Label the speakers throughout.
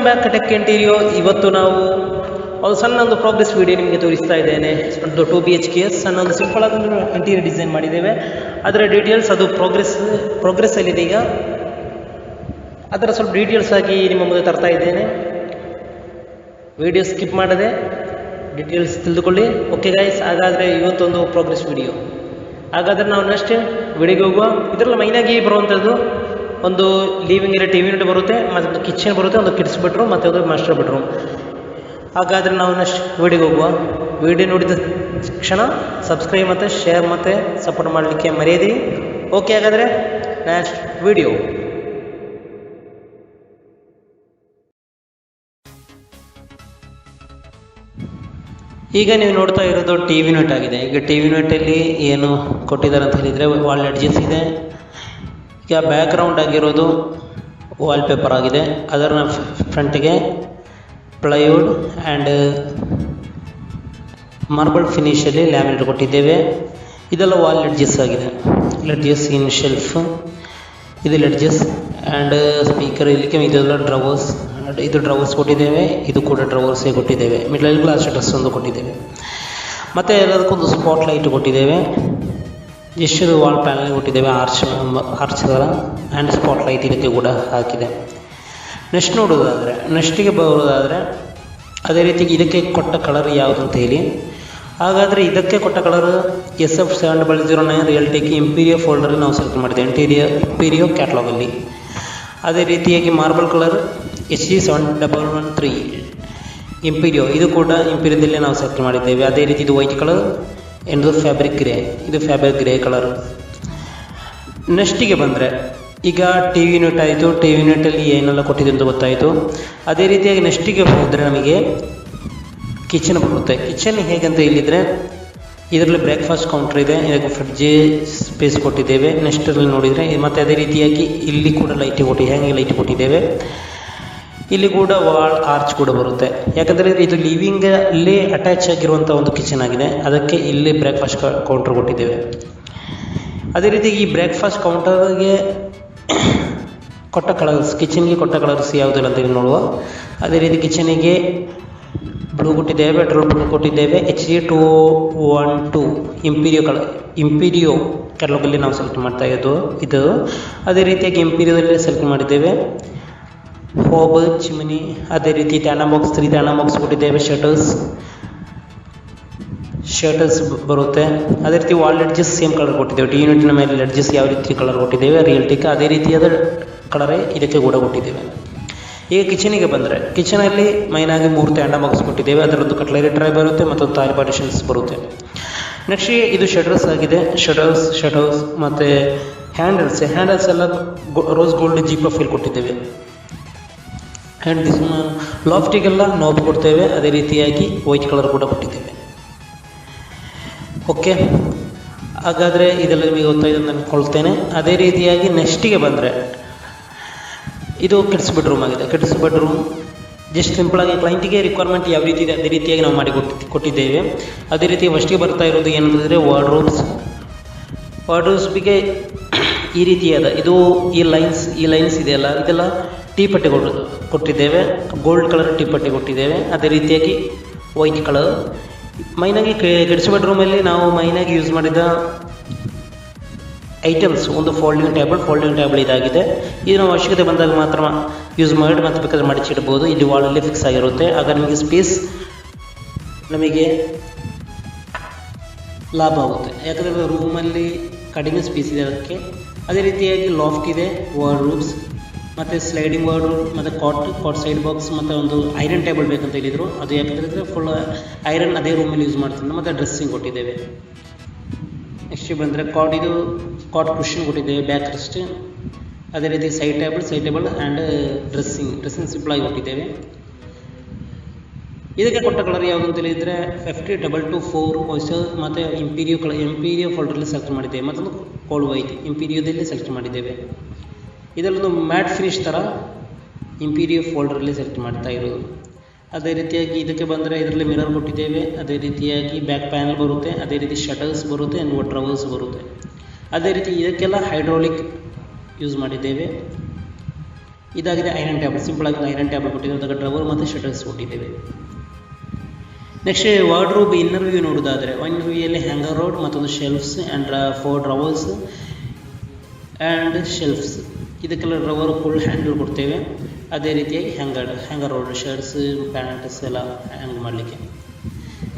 Speaker 1: Welcome back tech Interio. ಇವತ್ತು ನಾವು ಒಂದು ಸಣ್ಣ ಒಂದು ಪ್ರೋಗ್ರೆಸ್ ವಿಡಿಯೋ ನಿಮಗೆ ತೋರಿಸ್ತಾ ಇದ್ದೇನೆ. ಒಂದು 2 BHK ಸಣ್ಣ ಒಂದು ಸಿಂಪಲ್ ಆದ ಇಂಟೀರಿಯರ್ ಡಿಸೈನ್ ಮಾಡಿದ್ದೇವೆ. ಅದರ ಡೀಟೇಲ್ಸ್ ಅದು ಪ್ರೋಗ್ರೆಸ್ಸಲ್ಲಿದೆ. ಈಗ ಅದರ ಸ್ವಲ್ಪ ಡೀಟೇಲ್ಸ್ ಆಗಿ ನಿಮ್ಮ ಮುಂದೆ ತರ್ತಾ ಇದ್ದೇನೆ. ವಿಡಿಯೋ ಸ್ಕಿಪ್ ಮಾಡದೆ ಡೀಟೇಲ್ಸ್ ತಿಳಿದುಕೊಳ್ಳಿ. ಓಕೆ ಗೈಸ್, ಹಾಗಾದರೆ ಇವತ್ತೊಂದು ಪ್ರೋಗ್ರೆಸ್ ವಿಡಿಯೋ. ಹಾಗಾದರೆ ನಾವು ನೆಕ್ಸ್ಟ್ ವಿಡಿಯೋಗೆ ಹೋಗುವ. ಇದರಲ್ಲಿ ಮೈನಾಗಿ ಬರುವಂಥದ್ದು ಒಂದು ಲಿವಿಂಗ್ ಏರಿಯಾ, ಟಿವಿ ಯೂನಿಟ್ ಬರುತ್ತೆ, ಮತ್ತು ಕಿಚನ್ ಬರುತ್ತೆ, ಒಂದು ಕಿಡ್ಸ್ ಬೆಡ್ರೂಮ್ ಮತ್ತು ಒಂದು ಮಾಸ್ಟರ್ ಬೆಡ್ರೂಮ್. ಹಾಗಾದರೆ ನಾವು ನೆಕ್ಸ್ಟ್ ವಿಡಿಯೋಗೆ ಹೋಗುವ. ವಿಡಿಯೋ ನೋಡಿದ ಕ್ಷಣ ಸಬ್ಸ್ಕ್ರೈಬ್ ಮತ್ತು ಶೇರ್ ಮತ್ತು ಸಪೋರ್ಟ್ ಮಾಡಲಿಕ್ಕೆ ಮರೆಯದಿರಿ. ಓಕೆ, ಹಾಗಾದರೆ ನೆಕ್ಸ್ಟ್ ವಿಡಿಯೋ. ಈಗ ನೀವು ನೋಡ್ತಾ ಇರೋದು ಟಿವಿ ಯೂನಿಟ್ ಆಗಿದೆ. ಈಗ ಟಿವಿ ಯೂನಿಟಲ್ಲಿ ಏನು ಕೊಟ್ಟಿದ್ದಾರೆ ಅಂತ ಹೇಳಿದರೆ ವಾಲ್ ಎಡ್ಜಸ್ ಇದೆ. ಈಗ ಬ್ಯಾಕ್ಗ್ರೌಂಡ್ ಆಗಿರೋದು ವಾಲ್ಪೇಪರ್ ಆಗಿದೆ. ಅದರ ಫ್ರಂಟಿಗೆ ಪ್ಲೈವುಡ್ ಆ್ಯಂಡ್ ಮಾರ್ಬಲ್ ಫಿನಿಷಲ್ಲಿ ಲ್ಯಾಮಿನೇಟ್ ಕೊಟ್ಟಿದ್ದೇವೆ. ಇದೆಲ್ಲ ವಾಲ್ ಎಡ್ಜಸ್ ಆಗಿದೆ. ಲೆಡ್ಜಸ್ ಇನ್ ಶೆಲ್ಫ್, ಇದು ಲೆಡ್ಜಸ್ ಆ್ಯಂಡ್ ಸ್ಪೀಕರ್ ಇಲ್ಲಿಗೆ. ಇದೆಲ್ಲ ಡ್ರವರ್ಸ್, ಇದು ಡ್ರವರ್ಸ್ ಕೊಟ್ಟಿದ್ದೇವೆ. ಇದು ಕೂಡ ಡ್ರವರ್ಸೇ ಕೊಟ್ಟಿದ್ದೇವೆ. ಮಿಡ್ಲಲ್ಲಿ ಗ್ಲಾಸ್ ಡ್ರೆಸ್ ಒಂದು ಕೊಟ್ಟಿದ್ದೇವೆ. ಮತ್ತು ಎಲ್ಲದಕ್ಕೊಂದು ಸ್ಪಾಟ್ ಲೈಟ್ ಕೊಟ್ಟಿದ್ದೇವೆ. ಎಷ್ಟು ವಾಲ್ ಪ್ಯಾನಲ್ ಕೊಟ್ಟಿದ್ದೇವೆ, ಆರ್ಚ್ ಥರ ಆ್ಯಂಡ್ ಸ್ಪಾಟ್ ಲೈಟ್ ಇದಕ್ಕೆ ಕೂಡ ಹಾಕಿದೆ. ನೆಕ್ಸ್ಟ್ ನೋಡೋದಾದರೆ, ನೆಕ್ಸ್ಟಿಗೆ ಬರೋದಾದರೆ ಅದೇ ರೀತಿ ಇದಕ್ಕೆ ಕೊಟ್ಟ ಕಲರ್ ಯಾವುದು ಅಂತ ಹೇಳಿ. ಹಾಗಾದರೆ ಇದಕ್ಕೆ ಕೊಟ್ಟ ಕಲರ್ SF7009 ರಿಯಲ್ಟೆಕ್ ಇಂಪೀರಿಯೋ ಫೋಲ್ಡರಲ್ಲಿ ನಾವು ಸೆಲೆಕ್ಟ್ ಮಾಡಿದ್ದೇವೆ, ಇಂಪೀರಿಯೋ ಕ್ಯಾಟ್ಲಾಗಲ್ಲಿ. ಅದೇ ರೀತಿಯಾಗಿ ಮಾರ್ಬಲ್ ಕಲರ್ HG7113 ಇಂಪೀರಿಯೋ, ಇದು ಕೂಡ ಇಂಪೀರಿಯೋದಲ್ಲೇ ನಾವು ಸೆಲೆಕ್ಟ್ ಮಾಡಿದ್ದೇವೆ. ಅದೇ ರೀತಿ ಇದು ವೈಟ್ ಕಲರ್, ಇದು ಫ್ಯಾಬ್ರಿಕ್ ಗ್ರೇ, ಇದು ಫ್ಯಾಬ್ರಿಕ್ ಗ್ರೇ ಕಲರ್. ನೆಕ್ಸ್ಟಿಗೆ ಬಂದರೆ ಈಗ ಟಿ ವಿ ಯೂನಿಟ್ ಆಯಿತು. ಟಿ ವಿ ಯೂನಿಟಲ್ಲಿ ಏನೆಲ್ಲ ಕೊಟ್ಟಿದೆ ಅಂತ ಗೊತ್ತಾಯಿತು. ಅದೇ ರೀತಿಯಾಗಿ ನೆಕ್ಸ್ಟಿಗೆ ಹೋದರೆ ನಮಗೆ ಕಿಚನ್ ಬರುತ್ತೆ. ಕಿಚನ್ ಹೇಗಂತ ಹೇಳಿದರೆ ಇದರಲ್ಲಿ ಬ್ರೇಕ್ಫಾಸ್ಟ್ ಕೌಂಟರ್ ಇದೆ, ಇದಕ್ಕೆ ಫ್ರಿಡ್ಜ್ ಸ್ಪೇಸ್ ಕೊಟ್ಟಿದ್ದೇವೆ. ನೆಕ್ಸ್ಟಲ್ಲಿ ನೋಡಿದರೆ ಮತ್ತು ಅದೇ ರೀತಿಯಾಗಿ ಇಲ್ಲಿ ಕೂಡ ಲೈಟ್ ಹ್ಯಾಂಗಿಂಗ್ ಲೈಟ್ ಕೊಟ್ಟಿದ್ದೇವೆ. ಇಲ್ಲಿ ಕೂಡ ವಾಲ್ ಆರ್ಚ್ ಕೂಡ ಬರುತ್ತೆ. ಯಾಕಂದರೆ ಇದು ಲಿವಿಂಗಲ್ಲಿ ಅಟ್ಯಾಚ್ ಆಗಿರುವಂಥ ಒಂದು ಕಿಚನ್ ಆಗಿದೆ. ಅದಕ್ಕೆ ಇಲ್ಲಿ ಬ್ರೇಕ್ಫಾಸ್ಟ್ ಕೌಂಟರ್ ಕೊಟ್ಟಿದ್ದೇವೆ. ಅದೇ ರೀತಿ ಈ ಬ್ರೇಕ್ಫಾಸ್ಟ್ ಕೌಂಟರ್ಗೆ ಕೊಟ್ಟ ಕಲರ್ಸ್, ಕಿಚನ್ಗೆ ಕೊಟ್ಟ ಕಲರ್ಸ್ ಯಾವುದಿಲ್ಲ ಅಂತ ಹೇಳಿ ನೋಡುವ. ಅದೇ ರೀತಿ ಕಿಚನಿಗೆ ಬ್ಲೂ ಕೊಟ್ಟಿದ್ದೇವೆ, ಪೆಟ್ರೋಲ್ ಬ್ಲೂ ಕೊಟ್ಟಿದ್ದೇವೆ. HG212 ಇಂಪೀರಿಯೋ ಕ್ಯಾಟಲಾಗಲ್ಲಿ ನಾವು ಸೆಲೆಕ್ಟ್ ಮಾಡ್ತಾ ಇದ್ದು ಇದು. ಅದೇ ರೀತಿಯಾಗಿ ಇಂಪೀರಿಯೋದಲ್ಲೇ ಸೆಲೆಕ್ಟ್ ಮಾಡಿದ್ದೇವೆ. ಹೋಬ್, ಚಿಮಿನಿ, ಅದೇ ರೀತಿ ಟ್ಯಾನಾ ಬಾಕ್ಸ್ 3 ಟ್ಯಾನಾ ಬಾಕ್ಸ್ ಕೊಟ್ಟಿದ್ದೇವೆ. ಶರ್ಟರ್ಸ್ ಬರುತ್ತೆ. ಅದೇ ರೀತಿ ವಾಲ್ ಎಡ್ಜಸ್ ಸೇಮ್ ಕಲರ್ ಕೊಟ್ಟಿದ್ದೇವೆ. ಟಿ ಯೂನಿಟ್ನ ಮೇಲೆ ಎಡ್ಜಸ್ ಯಾವ ರೀತಿ ಕಲರ್ ಕೊಟ್ಟಿದ್ದೇವೆ ರಿಯಲ್ಟಿಕ್, ಅದೇ ರೀತಿಯಾದ ಕಲರೇ ಇದಕ್ಕೆ ಕೂಡ ಕೊಟ್ಟಿದ್ದೇವೆ. ಈಗ ಕಿಚನಿಗೆ ಬಂದರೆ, ಕಿಚನಲ್ಲಿ ಮೈನಾಗಿ 3 ಟ್ಯಾಂಡಾ ಬಾಕ್ಸ್ ಕೊಟ್ಟಿದ್ದೇವೆ. ಅದರದ್ದು ಕಟ್ಲರಿ ಟ್ರೈ ಬರುತ್ತೆ, ಮತ್ತೊಂದು ಟಾಯ್ಲೆಟ್ ಪಾರ್ಟಿಷನ್ಸ್ ಬರುತ್ತೆ. ನೆಕ್ಸ್ಟ್ ಇದು ಶಟರ್ಸ್ ಆಗಿದೆ. ಶಟರ್ಸ್ ಮತ್ತು ಹ್ಯಾಂಡಲ್ಸ್ ಎಲ್ಲ ರೋಸ್ ಗೋಲ್ಡ್ ಜೀಪ್ ಫೀಲ್ ಕೊಟ್ಟಿದ್ದೇವೆ. ಆ್ಯಂಡ್ ದಿಸ್ ಲಾಫ್ಟಿಗೆಲ್ಲ ನೋಬ್ ಕೊಡ್ತೇವೆ. ಅದೇ ರೀತಿಯಾಗಿ ವೈಟ್ ಕಲರ್ ಕೂಡ ಕೊಟ್ಟಿದ್ದೇವೆ. ಓಕೆ, ಹಾಗಾದರೆ ಇದೆಲ್ಲ ನಿಮಗೆ ಗೊತ್ತಾಯಿತು ಅಂತ ಅಂದ್ಕೊಳ್ತೇನೆ. ಅದೇ ರೀತಿಯಾಗಿ ನೆಕ್ಸ್ಟಿಗೆ ಬಂದರೆ ಇದು ಕಿಡ್ಸ್ ಬೆಡ್ರೂಮ್ ಆಗಿದೆ. ಕಿಡ್ಸ್ ಬೆಡ್ರೂಮ್ ಜಸ್ಟ್ ಸಿಂಪಲಾಗಿ ಕ್ಲೈಂಟಿಗೆ ರಿಕ್ವೈರ್ಮೆಂಟ್ ಯಾವ ರೀತಿ ಇದೆ ಅದೇ ರೀತಿಯಾಗಿ ನಾವು ಮಾಡಿ ಕೊಟ್ಟಿದ್ದೇವೆ. ಅದೇ ರೀತಿ ಫಸ್ಟಿಗೆ ಬರ್ತಾ ಇರೋದು ಏನಂತಂದರೆ ವಾರ್ಡ್ರೋಬ್ಸ್ಗೆ ಈ ರೀತಿಯಾದ ಇದು ಈ ಲೈನ್ಸ್ ಇದೆಯಲ್ಲ, ಇದೆಲ್ಲ ಟೀ ಪಟ್ಟಿ ಕೊಟ್ಟಿದ್ದೇವೆ. ಗೋಲ್ಡ್ ಕಲರ್ ಟೀ ಪಟ್ಟಿ ಕೊಟ್ಟಿದ್ದೇವೆ. ಅದೇ ರೀತಿಯಾಗಿ ವೈಟ್ ಕಲರ್. ಮೈನಾಗಿ ಕಿಡ್ಸ್ ಬೆಡ್ರೂಮಲ್ಲಿ ನಾವು ಮೈನಾಗಿ ಯೂಸ್ ಮಾಡಿದ ಐಟಮ್ಸ್ ಒಂದು ಫೋಲ್ಡಿಂಗ್ ಟೇಬಲ್ ಇದಾಗಿದೆ. ಇದು ನಾವು ಅವಶ್ಯಕತೆ ಬಂದಾಗ ಮಾತ್ರ ಯೂಸ್ ಮಾಡಿ ಮತ್ತೆ ಬೇಕಾದ್ರೆ ಮಡಚಿಡ್ಬೋದು. ಇಲ್ಲಿ ವಾಲಲ್ಲಿ ಫಿಕ್ಸ್ ಆಗಿರುತ್ತೆ. ಆಗ ನಿಮಗೆ ಸ್ಪೇಸ್ ನಮಗೆ ಲಾಭ ಆಗುತ್ತೆ. ಯಾಕಂದರೆ ರೂಮಲ್ಲಿ ಕಡಿಮೆ ಸ್ಪೇಸ್ ಇದೆ ಅದಕ್ಕೆ. ಅದೇ ರೀತಿಯಾಗಿ ಲಾಫ್ಟ್ ಇದೆ, ವಾರ್ಡ್ರೋಬ್ಸ್ ಮತ್ತು ಸ್ಲೈಡಿಂಗ್ ವಾರ್ಡ್ರೋಬ್ ಮತ್ತು ಕಾಟ್ ಸೈಡ್ ಬಾಕ್ಸ್ ಮತ್ತು ಒಂದು ಐರನ್ ಟೇಬಲ್ ಬೇಕಂತ ಹೇಳಿದರು. ಅದು ಯಾಕಂದರೆ ಫುಲ್ ಐರನ್ ಅದೇ ರೂಮಲ್ಲಿ ಯೂಸ್ ಮಾಡ್ತೀನಿ. ಮತ್ತು ಡ್ರೆಸ್ಸಿಂಗ್ ಕೊಟ್ಟಿದ್ದೇವೆ. ನೆಕ್ಸ್ಟ್ ಬಂದರೆ ಕಾಟ್ ಕುಷನ್ ಕೊಟ್ಟಿದ್ದೇವೆ, ಬ್ಯಾಕ್ ರೆಸ್ಟ್. ಅದೇ ರೀತಿ ಸೈಡ್ ಟೇಬಲ್ ಆ್ಯಂಡ್ ಡ್ರೆಸ್ಸಿಂಗ್ ಸಿಂಪಲಾಗಿ ಕೊಟ್ಟಿದ್ದೇವೆ. ಇದಕ್ಕೆ ಕೊಟ್ಟ ಕಲರ್ ಯಾವುದು ಅಂತ ಹೇಳಿದರೆ 5022 ಮಾಯ್ಸ್ಚರ್ ಮತ್ತು ಇಂಪೀರಿಯೋ ಫೋಲ್ಡರಲ್ಲಿ ಸೆಲೆಕ್ಟ್ ಮಾಡಿದ್ದೇವೆ. ಮತ್ತೊಂದು ಕೋಲ್ಡ್ ವೈಟ್ ಇಂಪೀರಿಯೋದಲ್ಲಿ ಸೆಲೆಕ್ಟ್ ಮಾಡಿದ್ದೇವೆ. ಇದರಲ್ಲೊಂದು ಮ್ಯಾಟ್ ಫಿನಿಶ್ ಥರ ಇಂಪೀರಿಯೋ ಫೋಲ್ಡರಲ್ಲಿ ಸೆಲೆಕ್ಟ್ ಮಾಡ್ತಾ ಇರೋದು. ಅದೇ ರೀತಿಯಾಗಿ ಇದಕ್ಕೆ ಬಂದರೆ ಇದರಲ್ಲಿ ಮಿರರ್ ಕೊಟ್ಟಿದ್ದೇವೆ. ಅದೇ ರೀತಿಯಾಗಿ ಬ್ಯಾಕ್ ಪ್ಯಾನಲ್ ಬರುತ್ತೆ. ಅದೇ ರೀತಿ ಶಟರ್ಸ್ ಬರುತ್ತೆ, ಡ್ರವರ್ಸ್ ಬರುತ್ತೆ. ಅದೇ ರೀತಿ ಇದಕ್ಕೆಲ್ಲ ಹೈಡ್ರಾಲಿಕ್ ಯೂಸ್ ಮಾಡಿದ್ದೇವೆ. ಇದಾಗಿದೆ ಐರನ್ ಟೇಬಲ್, ಸಿಂಪಲ್ ಆಗಿ ಐರನ್ ಟೇಬಲ್ ಕೊಟ್ಟಿದ್ದೇವೆ. ಅದಕ್ಕೆ ಡ್ರವರ್ ಮತ್ತು ಶಟರ್ಸ್ ಕೊಟ್ಟಿದ್ದೇವೆ. ನೆಕ್ಸ್ಟ್ ವಾರ್ಡ್ರೋಬ್ ಇನ್ನರ್ ವ್ಯೂ ನೋಡೋದಾದರೆ, ಇನ್ನರ್ ವ್ಯೂಯಲ್ಲಿ ಹ್ಯಾಂಗರ್ ರೋಡ್ ಮತ್ತೊಂದು ಶೆಲ್ಫ್ಸ್ ಆ್ಯಂಡ್ 4 ಡ್ರವರ್ಸ್ ಆ್ಯಂಡ್ ಶೆಲ್ಫ್ಸ್. ಇದಕ್ಕೆಲ್ಲ ಡ್ರವರ್ ಫುಲ್ ಹ್ಯಾಂಡಲ್ ಕೊಡ್ತೇವೆ. ಅದೇ ರೀತಿಯಾಗಿ ಹ್ಯಾಂಗರ್ ರೋಡ್ ಶರ್ಟ್ಸ್ ಪ್ಯಾಂಟ್ಸ್ ಎಲ್ಲ ಹ್ಯಾಂಗ್ ಮಾಡಲಿಕ್ಕೆ.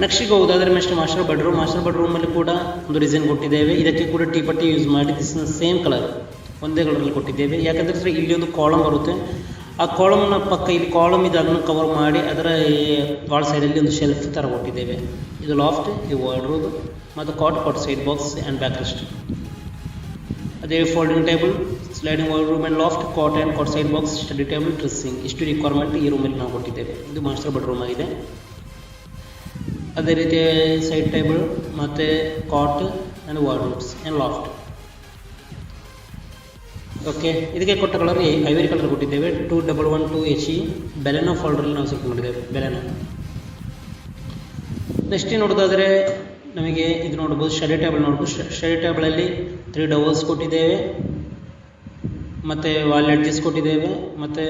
Speaker 1: ನೆಕ್ಸ್ಟಿಗೆ ಹೋಗೋದಾದರೆ ನೆಕ್ಸ್ಟ್ ಮಾಸ್ಟರ್ ಬೆಡ್ರೂಮಲ್ಲಿ ಕೂಡ ಒಂದು ಡಿಸೈನ್ ಕೊಟ್ಟಿದ್ದೇವೆ. ಇದಕ್ಕೆ ಕೂಡ ಟೀಪಟ್ಟಿ ಯೂಸ್ ಮಾಡಿ ದಿಸ್ ಸೇಮ್ ಕಲರ್ ಒಂದೇ ಕಲರಲ್ಲಿ ಕೊಟ್ಟಿದ್ದೇವೆ. ಯಾಕಂದರೆ ಇಲ್ಲಿ ಒಂದು ಕಾಲಮ್ ಬರುತ್ತೆ, ಆ ಕಾಲಮ್ನ ಪಕ್ಕ ಇಲ್ಲಿ ಕಾಲಮ್ ಇದೆ, ಅದನ್ನು ಕವರ್ ಮಾಡಿ ಅದರ ವಾಲ್ ಸೈಡಲ್ಲಿ ಒಂದು ಶೆಲ್ಫ್ ಥರ ಕೊಟ್ಟಿದ್ದೇವೆ. ಇದು ಲಾಫ್ಟ್, ಇದು ವಾರ್ಡ್ರೋಬ್ ಮತ್ತು cot side box and back rest. ಅದೇ folding table, sliding wardrobe and loft, cot side box, study table, dressing. ಇಷ್ಟು ರಿಕ್ವೈರ್ಮೆಂಟ್ ಈ ರೂಮಲ್ಲಿ ನಾವು ಕೊಟ್ಟಿದ್ದೇವೆ. ಇದು ಮಾಸ್ಟರ್ ಬೆಡ್ರೂಮ್ ಆಗಿದೆ. ಅದೇ ರೀತಿ ಸೈಡ್ ಟೇಬಲ್ ಮತ್ತು cot and wardrobes and loft. Okay, ಇದಕ್ಕೆ ಕೊಟ್ಟ ಕಲರ್ ಐವರಿ ಕಲರ್ ಕೊಟ್ಟಿದ್ದೇವೆ. 2112 HE ಬೆಲೆನೋ ಫೋಲ್ಡ್ರಲ್ಲಿ ನಾವು ಸೆಲೆಕ್ಟ್ ಮಾಡಿದ್ದೇವೆ. ಬೆಲೆನೋ. ನೆಕ್ಸ್ಟ್ ನೋಡೋದಾದರೆ ನಮಗೆ ಇದು ನೋಡ್ಬೋದು, ಸ್ಟಡಿ ಟೇಬಲ್ ನೋಡ್ಬೋದು. ಸ್ಟಡಿ ಟೇಬಲಲ್ಲಿ 3 ಡವರ್ಸ್ ಕೊಟ್ಟಿದ್ದೇವೆ ಮತ್ತು ವಾಲ್ ಎಡ್ಜಸ್ ಕೊಟ್ಟಿದ್ದೇವೆ ಮತ್ತು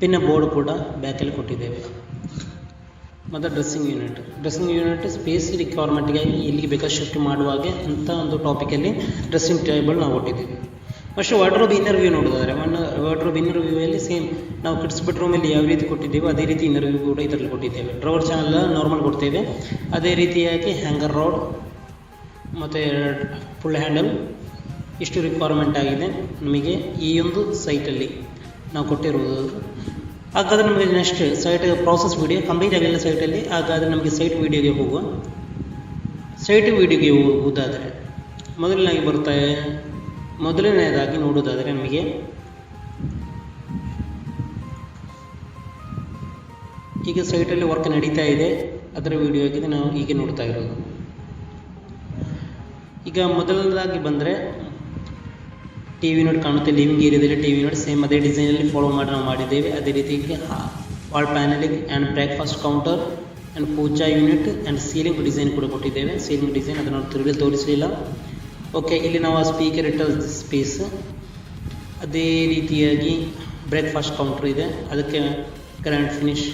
Speaker 1: ಪಿನ್ ಬೋರ್ಡ್ ಕೂಡ ಬ್ಯಾಕಲ್ಲಿ ಕೊಟ್ಟಿದ್ದೇವೆ. ಮತ್ತು ಡ್ರೆಸ್ಸಿಂಗ್ ಯೂನಿಟ್ ಸ್ಪೇಸ್ ರಿಕ್ವೈರ್ಮೆಂಟ್ಗಾಗಿ ಎಲ್ಲಿಗೆ ಬೇಕಾದ್ರೆ ಶಿಫ್ಟ್ ಮಾಡುವಾಗೆ ಅಂಥ ಒಂದು ಟಾಪಿಕಲ್ಲಿ ಡ್ರೆಸ್ಸಿಂಗ್ ಟೇಬಲ್ ನಾವು ಕೊಟ್ಟಿದ್ದೀವಿ. ಫಸ್ಟ್ ವಾರ್ಡ್ರೋಬ್ ಇನ್ನರ್ ವ್ಯೂ ನೋಡೋದಾದರೆ, ವಾರ್ಡ್ರೋಬ್ ಇನ್ನರ್ ವ್ಯೂಯಲ್ಲಿ ಸೇಮ್ ನಾವು ಕಿಡ್ಸ್ ಬೆಡ್ರೂಮಲ್ಲಿ ಯಾವ ರೀತಿ ಕೊಟ್ಟಿದ್ದೇವೆ ಅದೇ ರೀತಿ ಇನ್ನರ್ ವ್ಯೂ ಕೂಡ ಇದರಲ್ಲಿ ಕೊಟ್ಟಿದ್ದೇವೆ. ಡ್ರವರ್ ಚಾನಲ್ ನಾರ್ಮಲ್ ಕೊಡ್ತೇವೆ. ಅದೇ ರೀತಿಯಾಗಿ ಹ್ಯಾಂಗರ್ ರೋಡ್ ಮತ್ತು ಫುಲ್ ಹ್ಯಾಂಡಲ್ ಇಷ್ಟು ರಿಕ್ವೈರ್ಮೆಂಟ್ ಆಗಿದೆ ನಮಗೆ ಈ ಒಂದು ಸೈಟಲ್ಲಿ ನಾವು ಕೊಟ್ಟಿರುವುದು. ಹಾಗಾದರೆ ನಮಗೆ next site process video complete ಆಗಿಲ್ಲ ಸೈಟಲ್ಲಿ. ಹಾಗಾದರೆ ನಮಗೆ ಸೈಟ್ ವೀಡಿಯೋಗೆ ಹೋಗುವ. ಸೈಟ್ ವೀಡಿಯೋಗೆ ಹೋಗುವುದಾದರೆ ಮೊದಲನೇದಾಗಿ ನೋಡೋದಾದರೆ ನಮಗೆ ಈಗ ಸೈಟಲ್ಲಿ ವರ್ಕ್ ನಡೀತಾ ಇದೆ, ಅದರ ವಿಡಿಯೋ ಆಗಿದೆ ನಾವು ಈಗ ನೋಡ್ತಾ ಇರೋದು. ಈಗ ಮೊದಲನೇದಾಗಿ ಬಂದರೆ ಟಿ ವಿ ಯೂನಿಟ್ ಕಾಣುತ್ತೆ. ಲಿವಿಂಗ್ ಏರಿಯಾದಲ್ಲಿ ಟಿ ವಿ ಯೂನಿಟ್ ಸೇಮ್ ಅದೇ ಡಿಸೈನಲ್ಲಿ ಫಾಲೋ ಮಾಡಿ ನಾವು ಮಾಡಿದ್ದೇವೆ. ಅದೇ ರೀತಿಯಾಗಿ wall panelling and breakfast counter and puja unit and ceiling design ಕೂಡ ಕೊಟ್ಟಿದ್ದೇವೆ. ಸೀಲಿಂಗ್ ಡಿಸೈನ್ ಅದನ್ನು ತಿರುಗಿ ತೋರಿಸಲಿಲ್ಲ. ಓಕೆ, ಇಲ್ಲಿ ನಾವು ಸ್ಪೀಕರ್ ಇಟ್ಟ ಸ್ಪೇಸ್. ಅದೇ ರೀತಿಯಾಗಿ ಬ್ರೇಕ್ಫಾಸ್ಟ್ ಕೌಂಟರ್ ಇದೆ, ಅದಕ್ಕೆ ಗ್ರ್ಯಾಂಡ್ ಫಿನಿಶ್.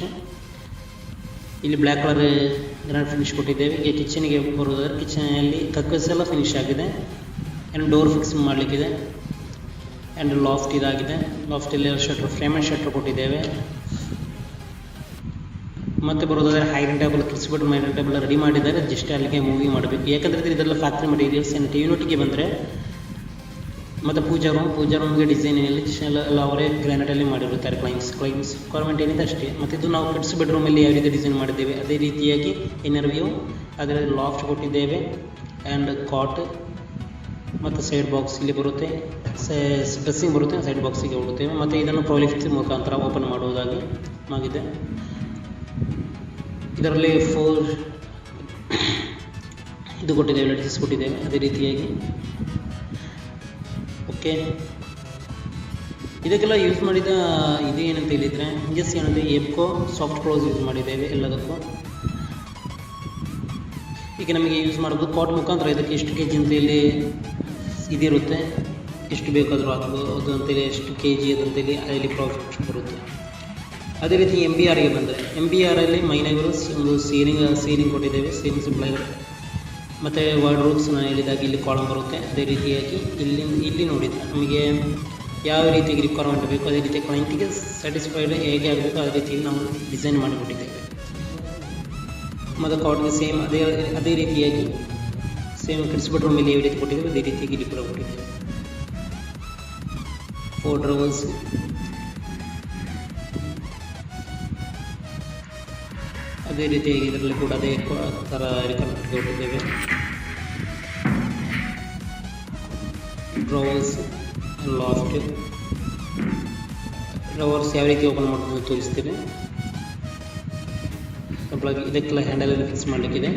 Speaker 1: ಇಲ್ಲಿ ಬ್ಲ್ಯಾಕ್ ಕಲರ್ ಗ್ರ್ಯಾಂಡ್ ಫಿನಿಶ್ ಕೊಟ್ಟಿದ್ದೇವೆ. ಈಗ ಕಿಚನ್ಗೆ ಬರೋದಾದ್ರೆ ಕಿಚನಲ್ಲಿ ಕಕ್ಕಸ್ ಎಲ್ಲ ಫಿನಿಶ್ ಆಗಿದೆ ಆ್ಯಂಡ್ ಡೋರ್ ಫಿಕ್ಸ್ ಮಾಡಲಿಕ್ಕಿದೆ. ಆ್ಯಂಡ್ ಲಾಫ್ಟ್ ಇದಾಗಿದೆ. ಲಾಫ್ಟಲ್ಲಿ ಶಟ್ರ್ ಫ್ರೇಮೆಂಟ್ ಶಟ್ರ್ ಕೊಟ್ಟಿದ್ದೇವೆ. ಮತ್ತು ಬರೋದಾದರೆ iron table, kids bedroom iron table ready ಮಾಡಿದ್ದಾರೆ. ಜಸ್ಟ್ ಅಲ್ಲಿಗೆ ಮೂವಿ ಮಾಡಬೇಕು. ಯಾಕಂದರೆ ಇದೆಲ್ಲ ಫ್ಯಾಕ್ಟ್ರಿ ಮಟೀರಿಯಲ್ಸ್. ಆ್ಯಂಡ್ ಯೂನಿಟ್ಗೆ ಬಂದರೆ ಮತ್ತು ಪೂಜಾ ರೂಮ್ಗೆ ಡಿಸೈನಲ್ಲಿ ಎಲ್ಲ ಅವರೇ ಗ್ರಾನೈಟಲ್ಲಿ ಮಾಡಿರುತ್ತಾರೆ. ಕ್ಲೈಮ್ಸ್ ರಿಕ್ವೈರ್ಮೆಂಟ್ ಏನಿದೆ ಅಷ್ಟೇ. ಮತ್ತು ಇದು ನಾವು ಕಿಡ್ಸ್ ಬೆಡ್ರೂಮಲ್ಲಿ ಯಾವ ರೀತಿ ಡಿಸೈನ್ ಮಾಡಿದ್ದೇವೆ ಅದೇ ರೀತಿಯಾಗಿ ಇನ್ನರ್ ವ್ಯೂ, ಅದರಲ್ಲಿ ಲಾಫ್ಟ್ ಕೊಟ್ಟಿದ್ದೇವೆ ಆ್ಯಂಡ್ ಕಾಟ್ ಮತ್ತು ಸೈಡ್ ಬಾಕ್ಸ್ ಇಲ್ಲಿ ಬರುತ್ತೆ. ಡ್ರೆಸ್ಸಿಂಗ್ ಬರುತ್ತೆ, ಸೈಡ್ ಬಾಕ್ಸಿಗೆ ಹೋಗುತ್ತೇವೆ. ಮತ್ತು ಇದನ್ನು ಪ್ರೊಲಿಫ್ಟ್ ಮುಖಾಂತರ ಓಪನ್ ಮಾಡುವುದಾಗಿ ಆಗಿದೆ. ಇದರಲ್ಲಿ 4 ಇದು ಕೊಟ್ಟಿದ್ದೇವೆ, ಲೆಟರ್ಸ್ ಕೊಟ್ಟಿದ್ದೇವೆ ಅದೇ ರೀತಿಯಾಗಿ. ಓಕೆ, ಇದಕ್ಕೆಲ್ಲ ಯೂಸ್ ಮಾಡಿದ ಇದು ಏನಂತ ಹೇಳಿದರೆ ಹಿಂಜಸ್ ಏನಂದರೆ ಎಬ್ಕೋ ಸಾಫ್ಟ್ ಕ್ಲೋಸ್ ಯೂಸ್ ಮಾಡಿದ್ದೇವೆ ಎಲ್ಲದಕ್ಕೂ. ಈಗ ನಮಗೆ ಯೂಸ್ ಮಾಡೋದು ಕಾಟ್ ಮುಖಾಂತರ ಇದಕ್ಕೆ ಎಷ್ಟು ಕೆ ಜಿ ಅಂತ ಇಲ್ಲಿ ಇದಿರುತ್ತೆ, ಎಷ್ಟು ಬೇಕಾದರೂ ಹಾಕ್ಬೋದು ಅಂತೇಳಿ, ಎಷ್ಟು ಕೆ ಜಿ ಅದಂತೇಳಿ ಅದರಲ್ಲಿ ಪ್ರಾಫಿಟ್ ಬರುತ್ತೆ. ಅದೇ ರೀತಿ MBRಗೆ ಬಂದರೆ MBRಲ್ಲಿ ಮೈನಾಗಿರೋ ಒಂದು ಸೀಲಿಂಗ್ ಕೊಟ್ಟಿದ್ದೇವೆ. ಸೀಲಿಂಗ್ ಸಿಂಪಲ್ ಮತ್ತು ವಾರ್ಡ್ರೋಬ್ಸ್ ನಾನು ಹೇಳಿದಾಗ ಇಲ್ಲಿ ಕಾಲಮ್ ಬರುತ್ತೆ. ಅದೇ ರೀತಿಯಾಗಿ ಇಲ್ಲಿ ನೋಡಿದರೆ ನಮಗೆ ಯಾವ ರೀತಿಯಾಗಿ ರಿಕ್ವೈರ್ಮೆಂಟ್ ಬೇಕು ಅದೇ ರೀತಿ ಕ್ಲೈಂಟಿಗೆ ಸ್ಯಾಟಿಸ್ಫೈಡ್ ಹೇಗೆ ಆಗಬೇಕು ಅದೇ ರೀತಿಯಾಗಿ ನಾವು ಡಿಸೈನ್ ಮಾಡಿಕೊಟ್ಟಿದ್ದೇವೆ. ಮತ್ತು ಕಾಟ್ಗೆ ಸೇಮ್ ಅದೇ ರೀತಿಯಾಗಿ ಸೇಮ್ ಕಿಡ್ಸ್ ಬೆಡ್ರೂಮಲ್ಲಿ ಯಾವ ರೀತಿ ಕೊಟ್ಟಿದ್ದೇವೆ ಅದೇ ರೀತಿಯಾಗಿ ಇಲ್ಲಿ ಕೂಡ ಕೊಟ್ಟಿದ್ದೇವೆ. 4 ಡ್ರವರ್ಸ್, ಅದೇ ರೀತಿಯಾಗಿ ಇದರಲ್ಲಿ ಕೂಡ ಅದೇ ಥರ ರಿಕ್ವೈರ್ಮೆಂಟ್ ಕೊಟ್ಟಿದ್ದೇವೆ. ಡ್ರವರ್ಸ್, ಲಾಫ್ಟ್ ಡ್ರವರ್ಸ್ ಯಾವ ರೀತಿ ಓಪನ್ ಮಾಡೋದು ತೋರಿಸ್ತೀವಿ. ಸಿಂಪಲಾಗಿ ಇದಕ್ಕೆಲ್ಲ ಹ್ಯಾಂಡಲಲ್ಲಿ ಫಿಕ್ಸ್ ಮಾಡಲಿಕ್ಕಿದೆ.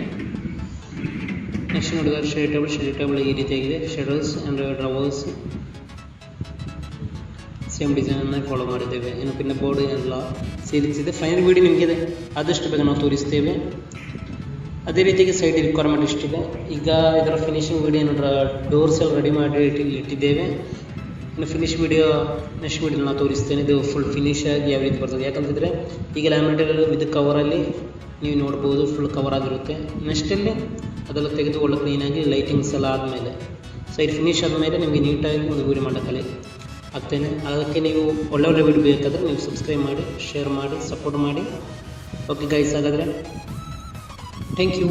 Speaker 1: ನೆಕ್ಸ್ಟ್ ನೋಡಿದರೆ ಸ್ಟಡಿ ಟೇಬಲ್ ಈ ರೀತಿಯಾಗಿದೆ. ಶೆಡಲ್ಸ್ ಆ್ಯಂಡ್ ಡ್ರವರ್ಸ್ ಸೇಮ್ ಡಿಸೈನನ್ನು ಫಾಲೋ ಮಾಡಿದ್ದೇವೆ. ಇನ್ನು ಪಿನ್ ಬೋರ್ಡ್ ಎಲ್ಲ ಸೇರಿಸಿದೆ. ಫೈನಲ್ ವೀಡಿಯೋ ನಿಮಗೆ ಆದಷ್ಟು ಬೇಗ ನಾವು ತೋರಿಸ್ತೇವೆ. ಅದೇ ರೀತಿಯಾಗಿ ಸೈಡ್ ರಿಕ್ವೈರ್ಮೆಂಟ್ ಇಷ್ಟಿದೆ. ಈಗ ಇದರ ಫಿನಿಶಿಂಗ್ ವೀಡಿಯೋ ಡೋರ್ಸ್ ಎಲ್ಲ ರೆಡಿ ಮಾಡಿ ಇಟ್ಟಿದ್ದೇವೆ. ಇನ್ನು ಫಿನಿಶ್ ವೀಡಿಯೋ ನೆಕ್ಸ್ಟ್ ವೀಡಿಯೋ ನಾನು ತೋರಿಸ್ತೇನೆ. ಇದು ಫುಲ್ ಫಿನಿಶ್ ಆಗಿ ಯಾವ ರೀತಿ ಬರ್ತದೆ. ಯಾಕಂತಂದರೆ ಈಗ ಲ್ಯಾಮಿನೇಟಲ್ಲಿ ವಿತ್ ಕವರಲ್ಲಿ ನೀವು ನೋಡ್ಬೋದು ಫುಲ್ ಕವರ್ ಆಗಿರುತ್ತೆ. ನೆಕ್ಸ್ಟಲ್ಲಿ ಅದೆಲ್ಲ ತೆಗೆದುಕೊಳ್ಳೋ ಕ್ಲೀನಾಗಿ ಲೈಟಿಂಗ್ಸ್ ಎಲ್ಲ ಆದಮೇಲೆ ಸೈಡ್ ಫಿನಿಶ್ ಆದಮೇಲೆ ನಿಮಗೆ ನೀಟಾಗಿ ಒಂದು ವೀಡಿಯೋ ಮಾಡೋಕ್ಕಲ್ಲಿ ಆಗ್ತೇನೆ. ಅದಕ್ಕೆ ನೀವು ಒಳ್ಳೆ ವೀಡಿಯೋ ಬೇಕಾದರೆ ನೀವು ಸಬ್ಸ್ಕ್ರೈಬ್ ಮಾಡಿ, ಶೇರ್ ಮಾಡಿ, ಸಪೋರ್ಟ್ ಮಾಡಿ. ಓಕೆ ಗೈಸ್, ಹಾಗಾದರೆ ಥ್ಯಾಂಕ್ ಯು.